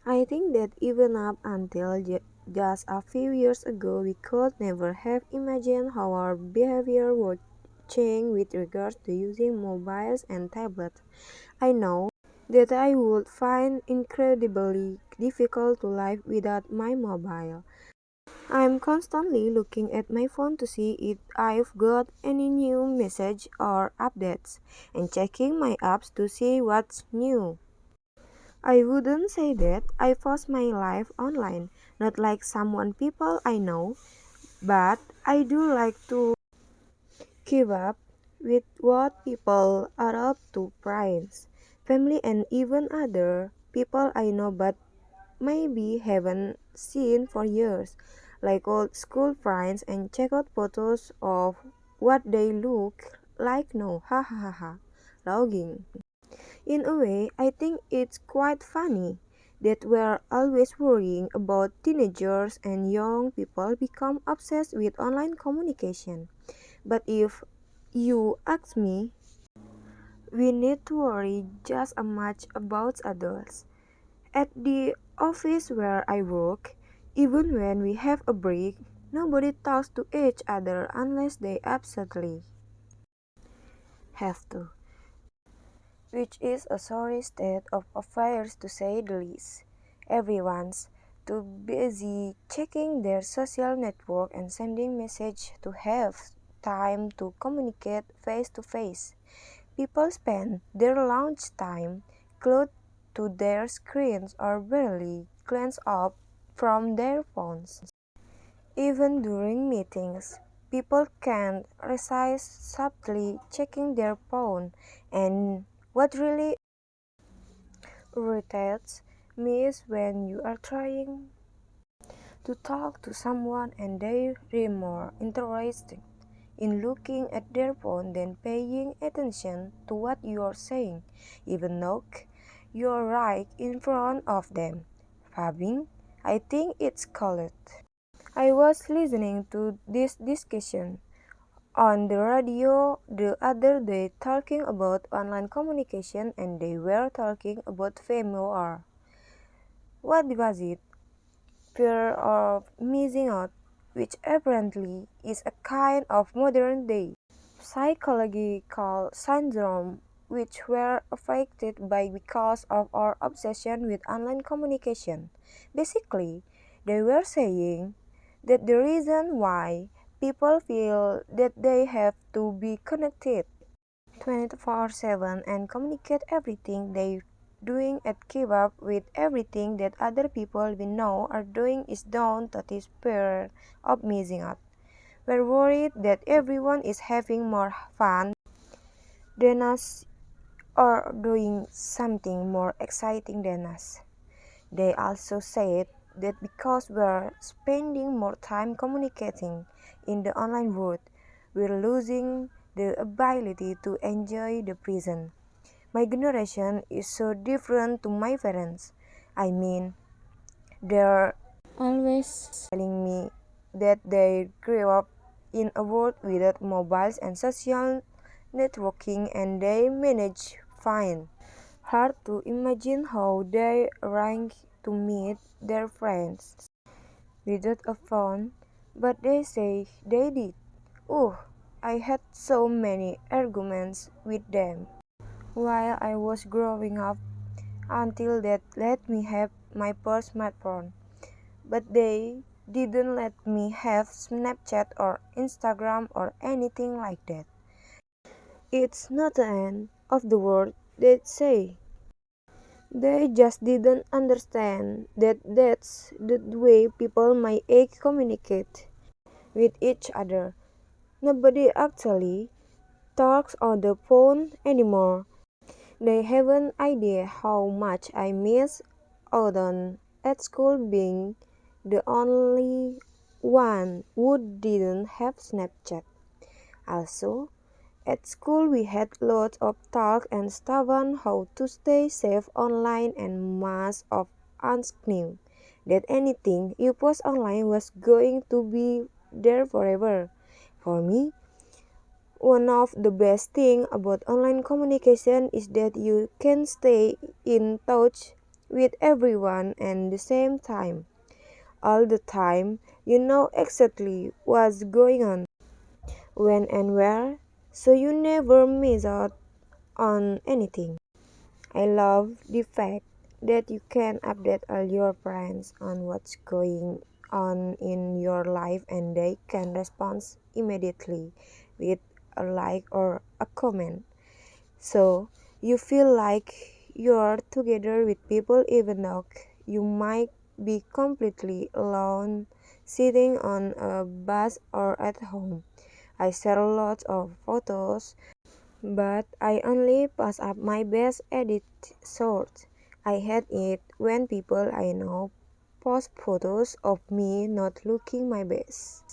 I think that even up until just a few years ago, we could never have imagined how our behavior would change with regards to using mobiles and tablets. I know that I would find incredibly difficult to live without my mobile. I'm constantly looking at my phone to see if I've got any new message or updates and checking my apps to see what's new. I wouldn't say that I post my life online, not like someone people I know, but I do like to keep up with what people are up to, friends, family, and even other people I know but maybe haven't seen for years, like old school friends, and check out photos of what they look like now. Ha ha ha ha. Logging. In a way, I think it's quite funny that we're always worrying about teenagers and young people become obsessed with online communication. But if you ask me, we need to worry just as much about adults. At the office where I work, even when we have a break, nobody talks to each other unless they absolutely have to, which is a sorry state of affairs to say the least. Everyone's too busy checking their social network and sending messages to have time to communicate face to face. People spend their lunch time glued to their screens or barely glance up from their phones. Even during meetings, people can't resist subtly checking their phone, and what really irritates me is when you are trying to talk to someone and they are more interested in looking at their phone than paying attention to what you are saying, even though you are right in front of them. Fabbing, I think it's called. I was listening to this discussion on the radio the other day talking about online communication and they were talking about FOMO. What was it? Fear of missing out, which apparently is a kind of modern day psychological syndrome which we're affected by because of our obsession with online communication. Basically, they were saying that the reason why people feel that they have to be connected 24/7 and communicate everything they doing and keep up with everything that other people we know are doing is down to this fear of missing out. We're worried that everyone is having more fun than us or doing something more exciting than us. They also said that because we're spending more time communicating in the online world, we're losing the ability to enjoy the present. My generation is so different to my parents. I mean, they're always telling me that they grew up in a world without mobiles and social networking and they manage fine. Hard to imagine how they arrange to meet their friends without a phone, but they say they did. Oh, I had so many arguments with them while I was growing up until they let me have my first smartphone. But they didn't let me have Snapchat or Instagram or anything like that. It's not the end of the world, they say. They just didn't understand that that's the way people my age communicate with each other. Nobody actually talks on the phone anymore. They have an idea how much I miss out on at school being the only one who didn't have Snapchat. Also, at school we had lots of talk and stuff on how to stay safe online and most of us knew that anything you post online was going to be there forever. For me, one of the best things about online communication is that you can stay in touch with everyone at the same time. All the time, you know exactly what's going on, when and where, so you never miss out on anything. I love the fact that you can update all your friends on what's going on in your life and they can respond immediately with a like or a comment. So you feel like you're together with people even though you might be completely alone sitting on a bus or at home. I share lots of photos, but I only post up my best edit shots. I hate it when people I know post photos of me not looking my best.